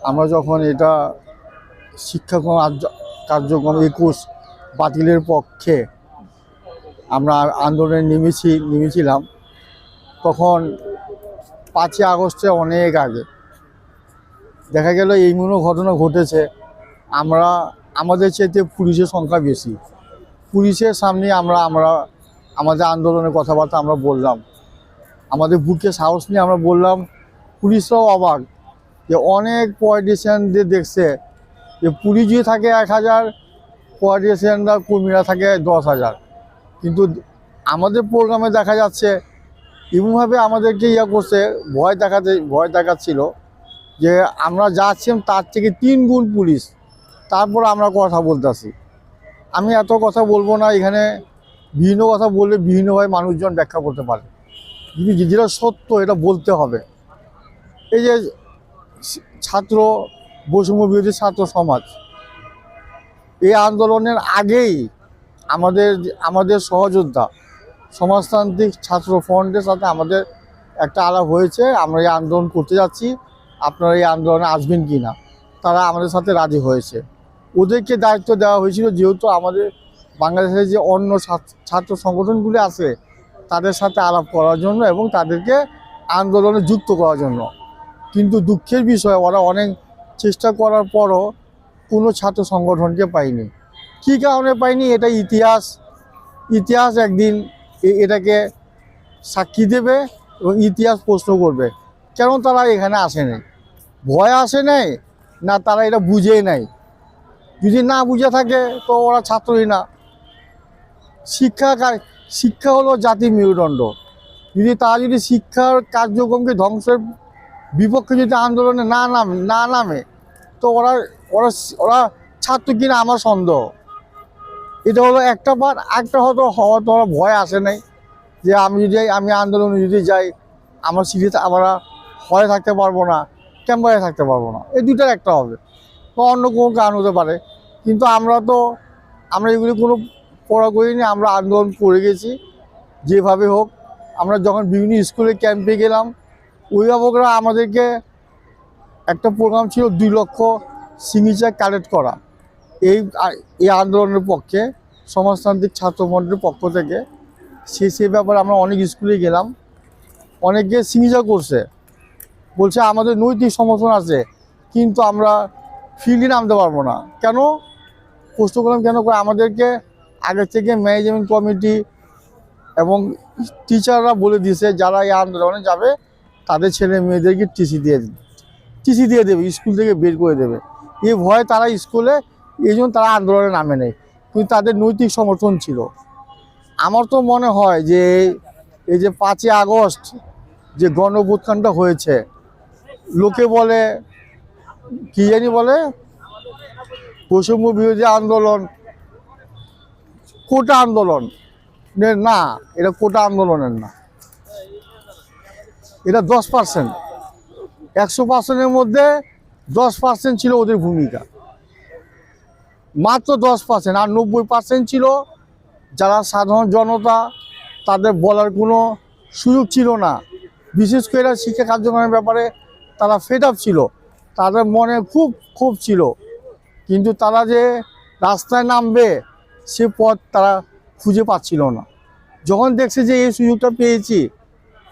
আমরা যখন এটা শিক্ষাক্রম কার্যক্রম 21 বাতিলের পক্ষে আমরা আন্দোলনে নেমেছিলাম, তখন 5ই আগস্টে অনেক আগে দেখা গেল এইমনও ঘটনা ঘটেছে। আমাদের চাইতে পুলিশের সংখ্যা বেশি। পুলিশের সামনে আমরা আমাদের আন্দোলনের কথাবার্তা আমরা বললাম, আমাদের বুকে সাহস নিয়ে আমরা বললাম। পুলিশরাও অবাক যে অনেক পলিটিশিয়ানদের দেখছে যে পুলিশ যদি থাকে 1000, পলিটিশিয়ানরা কর্মীরা থাকে 10,000, কিন্তু আমাদের প্রোগ্রামে দেখা যাচ্ছে এমনভাবে আমাদেরকে করছে, ভয় দেখাচ্ছিল যে আমরা যাচ্ছিলাম তার থেকে 3 গুণ পুলিশ, তারপর আমরা কথা বলতেছি। আমি এত কথা বলবো না, এখানে বিভিন্ন কথা বললে বিভিন্নভাবে মানুষজন ব্যাখ্যা করতে পারে, কিন্তু যেটা সত্য এটা বলতে হবে। এই যে ছাত্র বৈষম্য বিরোধী ছাত্র সমাজ, এই আন্দোলনের আগেই আমাদের সহযোদ্ধা সমাজতান্ত্রিক ছাত্র ফ্রন্টের সাথে আমাদের একটা আলাপ হয়েছে, আমরা এই আন্দোলন করতে যাচ্ছি, আপনারা এই আন্দোলনে আসবেন কি না। তারা আমাদের সাথে রাজি হয়েছে। ওদেরকে দায়িত্ব দেওয়া হয়েছিল, যেহেতু আমাদের বাংলাদেশের যে অন্য ছাত্র সংগঠনগুলি আছে তাদের সাথে আলাপ করার জন্য এবং তাদেরকে আন্দোলনে যুক্ত করার জন্য। কিন্তু দুঃখের বিষয়, ওরা অনেক চেষ্টা করার পরও কোনো ছাত্র সংগঠনকে পায়নি। কী কারণে পায়নি, এটা ইতিহাস একদিন এটাকে সাক্ষী দেবে এবং ইতিহাস প্রশ্ন করবে কেন তারা এখানে আসে নাই। ভয় আসে নাই না, তারা এটা বুঝেই নাই। যদি না বুঝে থাকে তো ওরা ছাত্রই না। শিক্ষা হলো জাতির মেরুদণ্ড। যদি শিক্ষার কার্যক্রমকে ধ্বংসের বিপক্ষে যদি আন্দোলনে না নামে তো ওরা ওরা ওরা ছাত্র কিনা আমার সন্দেহ। এটা হলো একটা পার্ট। একটা হয়তো ওরা ভয় আসে নাই যে আমি আন্দোলনে যদি যাই আমার সিটিতে আমরা হয়ে থাকতে পারবো না, ক্যাম্পাসে থাকতে পারবো না, এই দুইটার একটা হবে, তো অন্য কোনো কারণ হতে পারে। কিন্তু আমরা এগুলি কোনো পড়া করিনি, আমরা আন্দোলন করে গেছি যেভাবে হোক। আমরা যখন বিভিন্ন স্কুলে ক্যাম্পে গেলাম, অভিভাবকরা আমাদেরকে একটা প্রোগ্রাম ছিল 2 লক্ষ সিগনেচার কালেক্ট করা এই আন্দোলনের পক্ষে সমাজতান্ত্রিক ছাত্র ফ্রন্টের পক্ষ থেকে। সেই ব্যাপারে আমরা অনেক স্কুলে গেলাম, অনেকে সিগনেচার করছে, বলছে আমাদের নৈতিক সমর্থন আছে কিন্তু আমরা ফিল্ডে নামতে পারবো না। কেন প্রশ্ন করলাম, কেন করে আমাদেরকে আগে থেকে ম্যানেজমেন্ট কমিটি এবং টিচাররা বলে দিয়েছে যারা এই আন্দোলনে যাবে তাদের ছেলে মেয়েদেরকে টিসি দিয়ে দেবে, স্কুল থেকে বের করে দেবে। এই ভয়ে তারা স্কুলে, এই জন্য তারা আন্দোলনে নামে নেই, কিন্তু তাদের নৈতিক সমর্থন ছিল। আমার তো মনে হয় যে এই যে 5ই আগস্ট যে গণঅভ্যুত্থানটা হয়েছে, লোকে বলে কি জানি বলে বৈষম্য বিরোধী আন্দোলন, কোটা আন্দোলন। না, এটা কোটা আন্দোলনের না, এটা 10%। 100%-এর মধ্যে 10% ছিল ওদের ভূমিকা, মাত্র 10%। আর 90% ছিল যারা সাধারণ জনতা, তাদের বলার কোনো সুযোগ ছিল না। বিশেষ করে শিক্ষা কার্যক্রমের ব্যাপারে তারা ফেড আপ ছিল, তাদের মনে খুব ছিল, কিন্তু তারা যে রাস্তায় নামবে সে পথ তারা খুঁজে পাচ্ছিল না। যখন দেখছে যে এই সুযোগটা পেয়েছি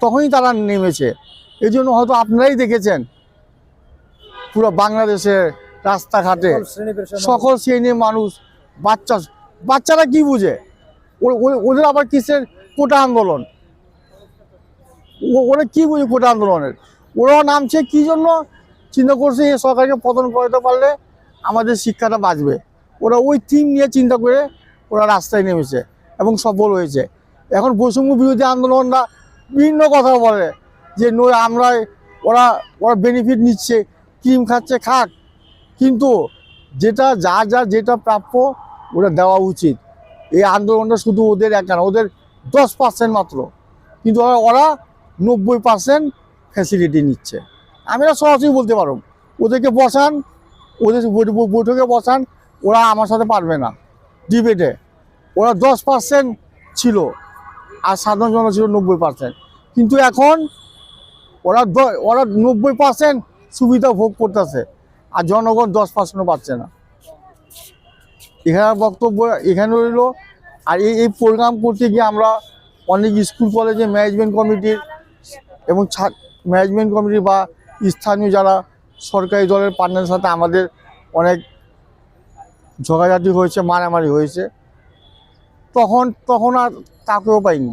তখনই তারা নেমেছে। এই জন্য হয়তো আপনারাই দেখেছেন পুরো বাংলাদেশের রাস্তাঘাটে সকল শ্রেণীর মানুষ, বাচ্চারা কি বুঝে, ওদের আবার কিসের কোটা আন্দোলন, ওরা কি বুঝে কোটা আন্দোলনের। ওরাও নামছে কি জন্য, চিন্তা করছে এই সরকারকে পতন করতে পারলে আমাদের শিক্ষাটা বাঁচবে। ওরা ওই থিম নিয়ে চিন্তা করে ওরা রাস্তায় নেমেছে এবং সফল হয়েছে। এখন বৈষম্য বিরোধী আন্দোলনরা বিভিন্ন কথা বলে যে ওরা বেনিফিট নিচ্ছে, ক্রিম খাচ্ছে, খাক, কিন্তু যেটা প্রাপ্য ওরা দেওয়া উচিত। এই আন্দোলনটা শুধু ওদের একা না, ওদের 10% মাত্র, কিন্তু ওরা 90% ফ্যাসিলিটি নিচ্ছে। আমি সরাসরি বলতে পারব, ওদেরকে বসান, ওদের বৈঠকে বসান, ওরা আমার সাথে পারবে না ডিবেটে। ওরা 10% ছিল আর সাধারণ জনতা ছিল 90%, কিন্তু এখন ওরা 90% সুবিধা ভোগ করতেছে। আর জনগণ 10% পাচ্ছে না। এখানে বক্তব্য এখানে রইল। আর এই প্রোগ্রাম করতে গিয়ে আমরা অনেক স্কুল কলেজে ম্যানেজমেন্ট কমিটির এবং ম্যানেজমেন্ট কমিটি বা স্থানীয় যারা সরকারি দলের পার্টনারের সাথে আমাদের অনেক ঝগড়াঝাটি হয়েছে, মারামারি হয়েছে। তখন আর কাকেও পাইনি।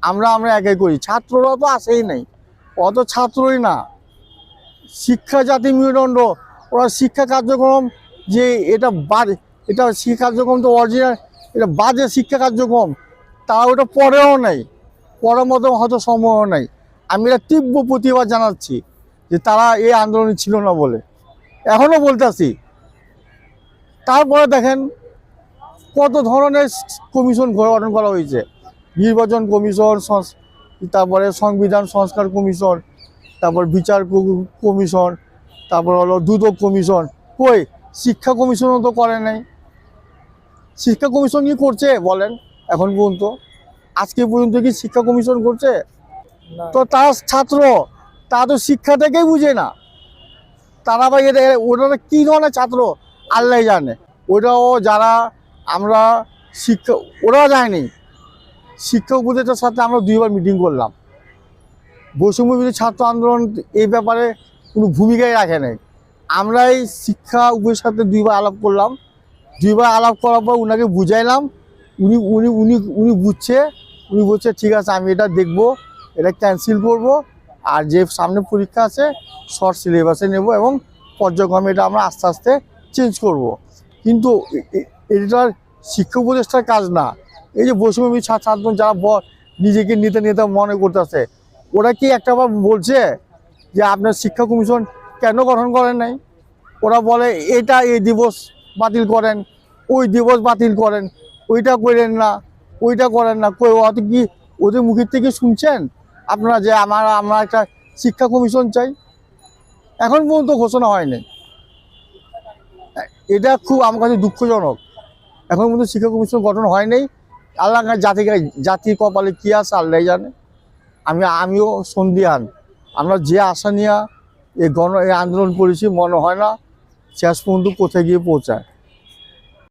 আমরা একাই করি, ছাত্ররা তো আসেই নাই, অত ছাত্রই না। শিক্ষা জাতি মেরুদণ্ড, ওরা শিক্ষা কার্যক্রম যে এটা শিক্ষা কার্যক্রম তো অরিজিনাল, এটা বাজে শিক্ষা কার্যক্রম, তারা ওটা পড়েও নাই, পড়ার মতো হয়তো সম্ভব নাই। আমি এটা তীব্র প্রতিবাদ জানাচ্ছি যে তারা এই আন্দোলনে ছিল না বলে, এখনও বলতেছি। তারপরে দেখেন কত ধরনের কমিশন গঠন করা হয়েছে, নির্বাচন কমিশন, তারপরে সংবিধান সংস্কার কমিশন, তারপর বিচার কমিশন, তারপর হলো দুদক কমিশন। কই শিক্ষা কমিশনও তো করে নাই। শিক্ষা কমিশন কি করছে বলেন এখন পর্যন্ত? আজকে পর্যন্ত কি শিক্ষা কমিশন করছে? তো তারা ছাত্র, তারা তো শিক্ষা থেকেই বুঝে না। তারা ভাই ওটা কী ধরনের ছাত্র আল্লাহ জানে। ওটাও যারা আমরা শিক্ষা, ওরা যায়নি। শিক্ষক উপদেষ্টার সাথে আমরা 2বার মিটিং করলাম। বৈষম্য বিরোধী ছাত্র আন্দোলন এই ব্যাপারে কোনো ভূমিকাই রাখে নাই। আমরা এই শিক্ষা উপদেষ্টার সাথে 2বার আলাপ করলাম। 2বার আলাপ করার পর ওনাকে বুঝাইলাম। উনি উনি উনি উনি বলছে ঠিক আছে, আমি এটা দেখব, এটা ক্যান্সেল করব, আর যে সামনে পরীক্ষা আছে শর্ট সিলেবাসে নেব এবং পর্যায়ক্রমে এটা আমরা আস্তে আস্তে চেঞ্জ করব। কিন্তু এটার শিক্ষা উপদেষ্টার কাজ না। এই যে বৈষম্য বিরোধী ছাত্র আন্দোলন যারা নিজেকে নেতা মনে করতেছে, ওরা কি একটাবার বলছে যে আপনার শিক্ষা কমিশন কেন গঠন করেন নাই? ওরা বলে এই দিবস বাতিল করেন, ওই দিবস বাতিল করেন, ওইটা করেন না, ওইটা করেন না। কই অত কি ওদের মুখের থেকে শুনছেন আপনারা যে আমরা একটা শিক্ষা কমিশন চাই? এখন পর্যন্ত ঘোষণা হয়নি। এটা খুব আমার কাছে দুঃখজনক। এখন পর্যন্ত শিক্ষা কমিশন গঠন হয়নি। আল্লাহ জাতির কপালে কী আছে আল্লাহ জানে। আমিও সন্দিহান। আমরা যে আশা নিয়ে এই আন্দোলন করেছি, মনে হয় না শেষ পর্যন্ত কোথায় গিয়ে পৌঁছায়।